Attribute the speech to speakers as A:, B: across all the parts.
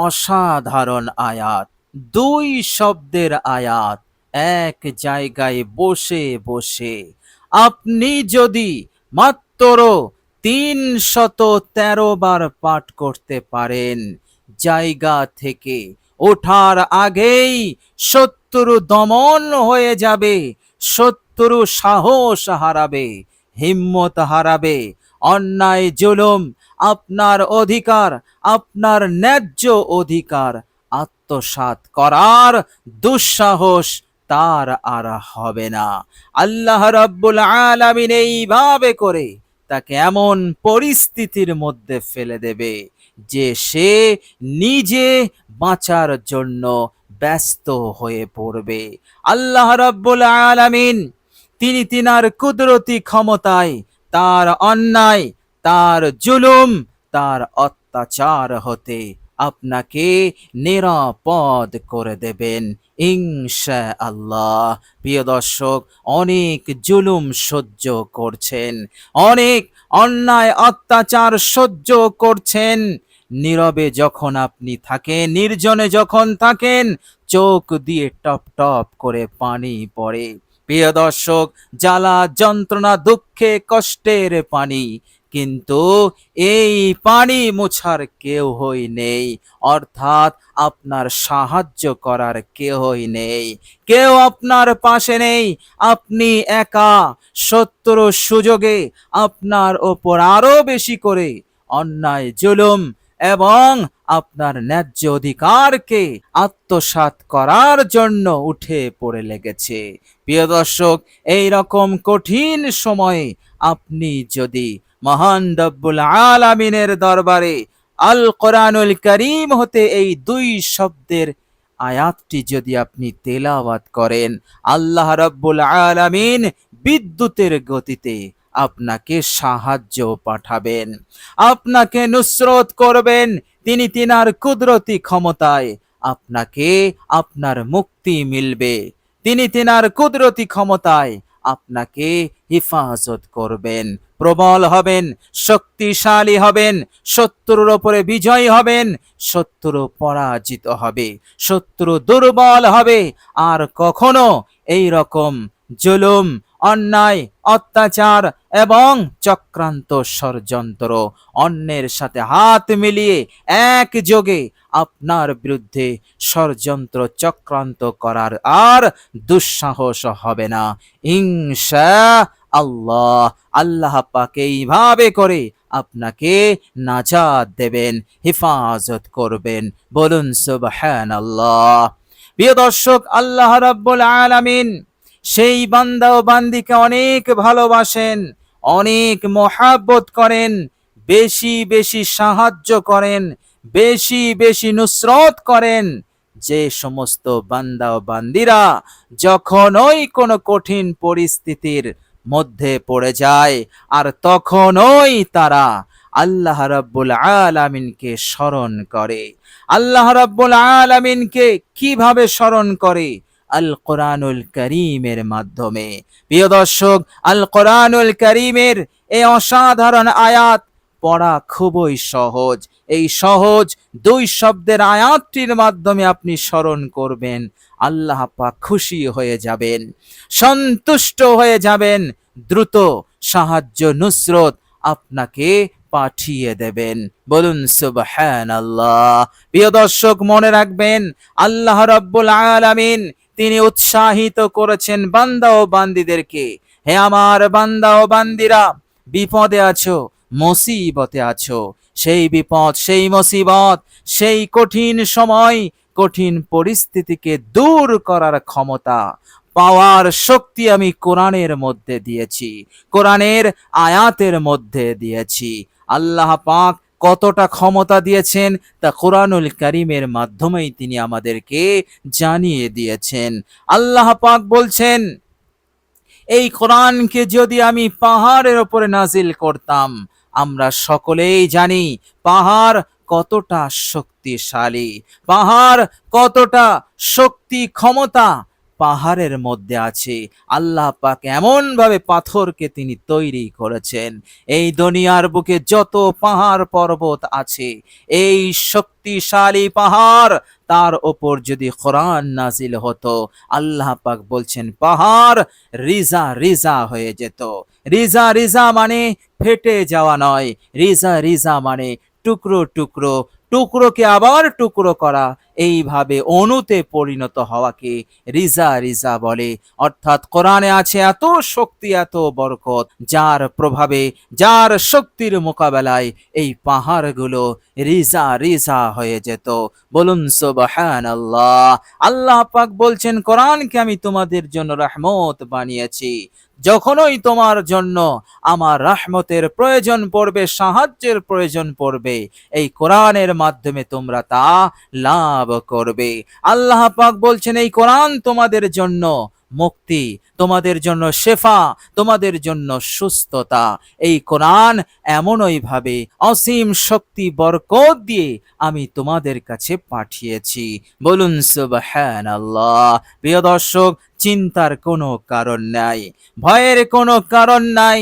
A: অসাধারণ আয়াত, দুই শব্দের আয়াত। এক জায়গায় বসে বসে আপনি যদি মাত্র ৩১৩ বার পাঠ করতে পারেন, জায়গা থেকে ওঠার আগেই শত্রু দমন হয়ে যাবে, শত্রু সাহস হারাবে, হিম্মত হারাবে, অন্যায় জুলুম, আপনার অধিকার, আপনার ন্যায্য অধিকার আত্মসাৎ করার দুঃসাহস তার আর হবে না। আল্লাহ রাব্বুল আলামিন এইভাবে করে তাকে এমন পরিস্থিতির মধ্যে ফেলে দেবে যে সে নিজে বাঁচার জন্য ব্যস্ত হয়ে পড়বে। আল্লাহ রাব্বুল আলামিন তিনি তিনার কুদরতি ক্ষমতায় তার অন্যায়, তার জুলুম, তার অত্যাচার হতে আপনাকে নিরাপদ করে দেবেন ইনশাআল্লাহ। প্রিয় দর্শক, অনেক জুলুম সহ্য করছেন, অনেক অন্যায় অত্যাচার সহ্য করছেন। নীরবে যখন আপনি থাকেন, নির্জনে যখন থাকেন, চোখ দিয়ে টপ টপ করে পানি পড়ে। প্রিয় দর্শক, জ্বালা যন্ত্রণা দুঃখে কষ্টের পানি, কিন্তু এই পানি মোছার কেউই নেই, অর্থাৎ আপনার সাহায্য করার কেউই নেই, কেউ আপনার পাশে নেই। আপনি একা, শত্রুর সুযোগে আপনার ওপর আরো বেশি করে অন্যায় জুলুম এবং আপনার ন্যায্য অধিকারকে আত্মসাৎ করার জন্য উঠে পড়ে লেগেছে। প্রিয় দর্শক, এই রকম কঠিন সময়ে আপনি যদি মহান রব্বুল আলামিনের দরবারে আল কোরআনুল কারীম হতে এই দুই শব্দের আয়াতটি যদি আপনি তেলাওয়াত করেন, আল্লাহ রব্বুল আলামিন বিদ্যুতের গতিতে আপনাকে সাহায্য পাঠাবেন, আপনাকে নুসরত করবেন। তিনি তিনার কুদরতি ক্ষমতায় আপনাকে আপনার মুক্তি মিলবে, তিনি তিনার কুদরতি ক্ষমতায় আপনাকে হিফাজত করবেন, প্রবল হবেন, শক্তিশালী হবেন, শত্রুর ওপরে বিজয়ী হবেন, শত্রু পরাজিত হবে, শত্রু দুর্বল হবে। আর কখনো এই রকম জুলুম, অন্যায়, অত্যাচার এবং চক্রান্ত ষড়যন্ত্র, অন্যের সাথে হাত মিলিয়ে একযোগে আপনার বিরুদ্ধে ষড়যন্ত্র চক্রান্ত করার আর দুঃসাহস হবে না ইনশাআল্লাহ। আল্লাহ পাক এইভাবে করে আপনাকে নাজাত দেবেন, হেফাজত করবেন। বলুন সুবহানাল্লাহ। প্রিয় দর্শক, আল্লাহ রাব্বুল আলামিন সেই বান্দা ও বান্দিকে অনেক ভালোবাসেন, অনেক মহাব্বত করেন, বেশি বেশি সাহায্য করেন, বেশি বেশি নুসরত করেন। যে সমস্ত বান্দা ও বান্দিরা যখন ওই কোনো কঠিন পরিস্থিতির মধ্যে পড়ে যায়, আর তখনই তারা আল্লাহ রাব্বুল আলামিনকে স্মরণ করে। আল্লাহ রাব্বুল আলামিনকে কিভাবে স্মরণ করে? আল কোরআনুল কারীমের মাধ্যমে। প্রিয় দর্শক, আল কোরআনুল কারীমের এই অসাধারণ আয়াত পড়া খুবই সহজ। এই সহজ দুই শব্দের আয়াতটির মাধ্যমে আপনি স্মরণ করবেন, আল্লাহ পাক খুশি হয়ে যাবেন, সন্তুষ্ট হয়ে যাবেন, দ্রুত সাহায্য নুসরত আপনাকে পাঠিয়ে দেবেন। বলুন সুবহানাল্লাহ। প্রিয় দর্শক, মনে রাখবেন, আল্লাহ রাব্বুল আলামিন তিনি উৎসাহিত করেছেন বান্দা ও বান্দিদেরকে, হে আমার বান্দা ও বান্দিরা, বিপদে আছো, মুসিবতে আছো, সেই বিপদ, সেই মুসিবত, সেই কঠিন সময়, কঠিন পরিস্থিতিকে দূর করার ক্ষমতা, পাওয়ার শক্তি আমি কোরআনের মধ্যে দিয়েছি, কোরআনের আয়াতের মধ্যে দিয়েছি। আল্লাহ পাক কতটা ক্ষমতা দিয়েছেন তা কোরআনুল কারীমের মাধ্যমেই তিনি আমাদেরকে জানিয়ে দিয়েছেন। আল্লাহ পাক বলছেন, এই কোরআনকে যদি আমি পাহাড়ের উপরে নাজিল করতাম, আমরা সকলেই জানি পাহাড় কতটা শক্তিশালী, পাহাড় কতটা শক্তি ক্ষমতা পাহাড়ের মধ্যে আছে। আল্লাহ পাক এমন ভাবে পাথরকে তিনি তৈরি করেছেন, এই দুনিয়ার বুকে যত পাহাড় পর্বত আছে, এই শক্তিশালী পাহাড়, তার ওপর যদি কোরআন নাজিল হতো, আল্লাহ পাক বলছেন পাহাড় রিজা রিজা হয়ে যেত। রিজা রিজা মানে ফেটে যাওয়া নয়, রিজা রিজা মানে টুকরো টুকরো, টুকরোকে আবার টুকরো করা, এইভাবে অণুতে পরিণত হওয়াকে রিজা রিজা বলে। অর্থাৎ কোরআনে আছে এত শক্তি, এত বরকত, যার প্রভাবে, যার শক্তির মোকাবেলায় এই পাহাড়গুলো রিজা রিজা হয়ে যেত। বলুন সুবহানাল্লাহ। আল্লাহ পাক বলছেন কোরআনকে আমি তোমাদের জন্য রহমত বানিয়েছি। যখনই তোমার জন্য আমার রহমতের প্রয়োজন পড়বে, সাহায্যের প্রয়োজন পড়বে, এই কোরআনের মাধ্যমে তোমরা তা লাভ করবে। আল্লাহ পাক বলছেন এই কোরআন তোমাদের জন্য মুক্তি, তোমাদের জন্য শেফা, তোমাদের জন্য সুস্থতা। এই কোরআন এমনই ভাবে অসীম শক্তি বরকত দিয়ে আমি তোমাদের কাছে পাঠিয়েছি। বলুন সুবহানাল্লাহ। প্রিয় দর্শক, চিন্তার কোনো কারণ নাই, ভয়ের কোনো কারণ নাই।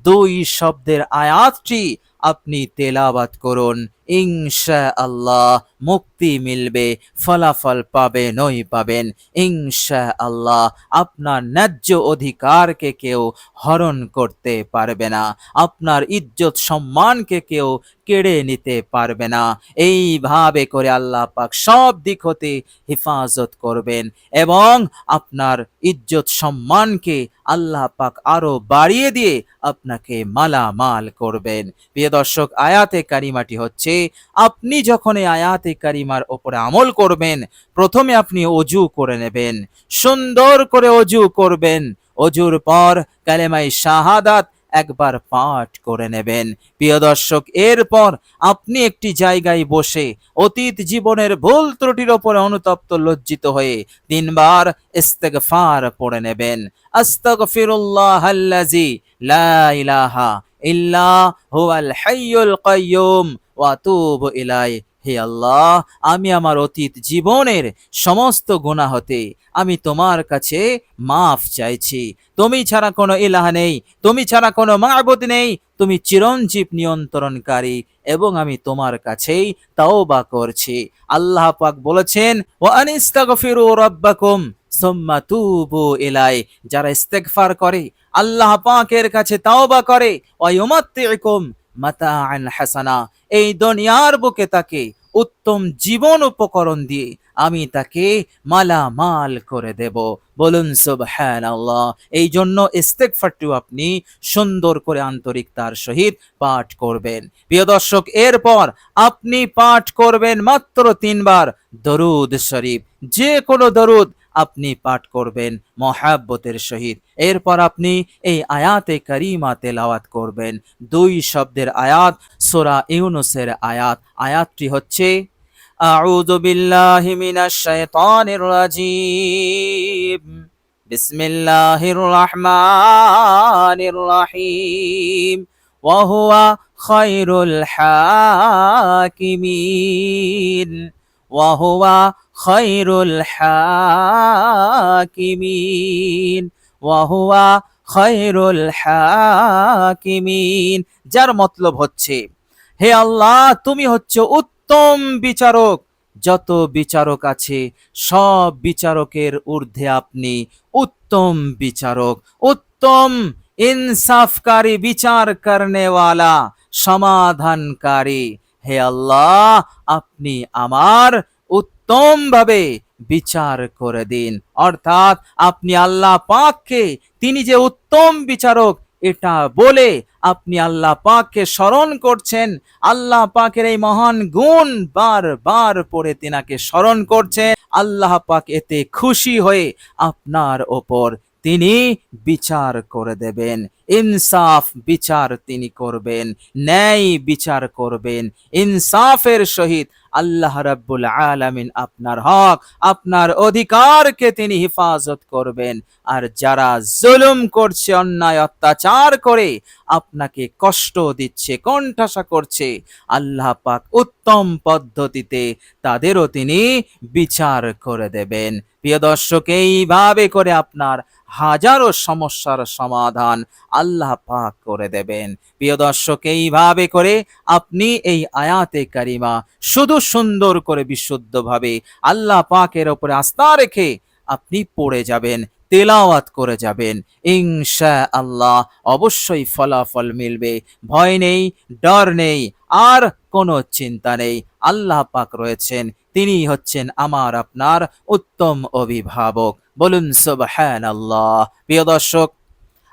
A: দুই শব্দের আয়াতটি আপনি তেলাওয়াত করুন, ইনশাআল্লাহ মুক্তি মিলবে, ফলাফল পাবেনই পাবেন ইনশাআল্লাহ। আপনার ন্যায্য অধিকারকে কেউ হরণ করতে পারবে না, আপনার ইজ্জত সম্মানকে কেউ কেড়ে নিতে পারবে না। এইভাবে করে আল্লাহ পাক সব দিক হতে হেফাজত করবেন এবং আপনার ইজ্জত সম্মানকে আল্লাহ পাক আরো বাড়িয়ে দিয়ে আপনাকে মালামাল করবেন। প্রিয় দর্শক, আয়াতে কারিমাটি হচ্ছে, আপনি যখন এই আয়াতে কারিমার ওপরে আমল করবেন, প্রথমে আপনি অজু করে নেবেন, সুন্দর করে অজু করবেন। অজুর পর কালেমায়ে শাহাদাত একবার পাঠ করে নেবেন। প্রিয় দর্শক, এরপর আপনি একটি জায়গায় বসে অতীত জীবনের ভুল ত্রুটির ওপরে অনুতপ্ত লজ্জিত হয়ে 3 বার ইস্তেগফার পড়ে নেবেন। আস্তাগফিরুল্লাহাল্লাযী লা ইলাহা ইল্লা হুয়াল হাইয়ুল কাইয়্যুম ওয়া আতুবু ইলাইহি। হে আল্লাহ, আমি আমার অতীত জীবনের সমস্ত গুনাহ হতে আমি তোমার কাছে মাফ চাইছি। তুমি ছাড়া কোনো ইলাহ নেই, তুমি ছাড়া কোনো মাবুদ নেই, তুমি চিরঞ্জীব নিয়ন্ত্রণকারী, এবং আমি তোমার কাছেই তাওবা করছি। আল্লাহ পাক বলেছেন, ওয়া আনিস্তাগফিরু রাব্বাকুম সুম্মা তুবু ইলাই। যারা ইস্তেগফার করে, আল্লাহ পাকের কাছে তাওবা করে, ওয়া ইউমাত্তিউকুম মাতাআন হাসানা, এই দুনিয়ার বুকে তাকে উত্তম জীবন উপকরণ দিয়ে আমি তাকে মালামাল করে দেব। বলুন সুবহানাল্লাহ। এই জন্য ইস্তেগফারটি আপনি সুন্দর করে আন্তরিকতার সহিত পাঠ করবেন। প্রিয় দর্শক, এরপর আপনি পাঠ করবেন মাত্র 3 বার দরুদ শরীফ, যে কোনো দরুদ আপনি পাঠ করবেন মহাব্বতের সহিত। এরপর আপনি এই আয়াতে কারিমা তেলাওয়াত করবেন। 2 শব্দের আয়াত, সূরা ইউনূসের আয়াত। আয়াতটি হচ্ছে, আউযু বিল্লাহি মিনাশ শাইতানির রাজীম, বিসমিল্লাহির রহমানির রহিম, ওয়া হুয়া খায়রুল হাকিমিন, ওয়া হুয়া খায়রুল হাকিমিন, ওয়া হুয়া খায়রুল হাকিমিন। যার মতলব হচ্ছে, হে আল্লাহ, তুমি হচ্ছে উত্তম বিচারক, যত বিচারক আছে সব বিচারকের ঊর্ধ্বে আপনি উত্তম বিচারক, উত্তম ইনসাফকারী, বিচার করনেওয়ালা, সমাধানকারী। হে আল্লাহ, আপনি আমার উত্তম ভাবে বিচার করে দিন। অর্থাৎ আপনি আল্লাহ পাককে, তিনি যে উত্তম বিচারক, এটা বলে আপনি আল্লাহ পাককে স্মরণ করছেন, আল্লাহ পাকের এই মহান গুণ বারবার পড়ে তিনাকে স্মরণ করছেন। আল্লাহ পাক এতে খুশি হয়ে আপনার ওপর তিনি বিচার করে দেবেন, ইনসাফ বিচার তিনি করবেন, ন্যায় বিচার করবেন, ইনসাফের সহিত আল্লাহ রাব্বুল আলামিন আপনার হক, আপনার অধিকারকে তিনি হেফাজত করবেন। আর যারা জুলুম করছে, অন্যায় অত্যাচার করে আপনাকে কষ্ট দিচ্ছে, কোণঠাসা করছে, আল্লাহ পাক উত্তম পদ্ধতিতে তাদেরও তিনি বিচার করে দেবেন। প্রিয় দর্শক, এইভাবে করে আপনার হাজারো সমস্যার সমাধান আল্লাহ পাক করে দেবেন। প্রিয় দর্শক, এইভাবে করে আপনি এই আয়াতে কারিমা শুধু সুন্দর করে বিশুদ্ধভাবে আল্লাহ পাকের ওপরে আস্থা রেখে আপনি পড়ে যাবেন, তেলাওয়াত করে যাবেন, ইনশাআল্লাহ অবশ্যই ফলাফল মিলবে। ভয় নেই, ডর নেই, আর কোনো চিন্তা নেই। আল্লাহ পাক রয়েছেন, তিনি হচ্ছেন আমার আপনার উত্তম অভিভাবক। বলুন সুবহানাল্লাহ। প্রিয় দর্শক,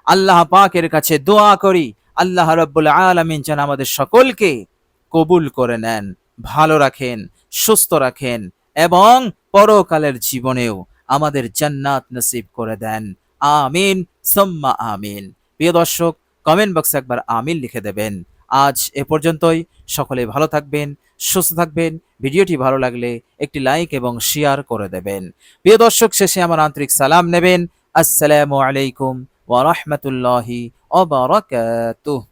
A: আল্লাহ পাকের কাছে দোয়া করি, আল্লাহ রাব্বুল আলামিন যেন আমাদের সকলকে কবুল করে নেন, ভালো রাখেন, সুস্থ রাখেন, এবং পরকালের জীবনেও আমাদের জান্নাত নসিব করে দেন। আমিন সুম্মা আমিন। প্রিয় দর্শক, কমেন্ট বক্সে একবার আমিন লিখে দেবেন। আজ এ পর্যন্তই। সকলে ভালো থাকবেন, সুস্থ থাকবেন। ভিডিওটি ভালো লাগলে একটি লাইক এবং শেয়ার করে দেবেন। প্রিয় দর্শক, শেষে আমার আন্তরিক সালাম নেবেন। আসসালামু আলাইকুম ওয়া রাহমাতুল্লাহি ওয়া বারাকাতুহু।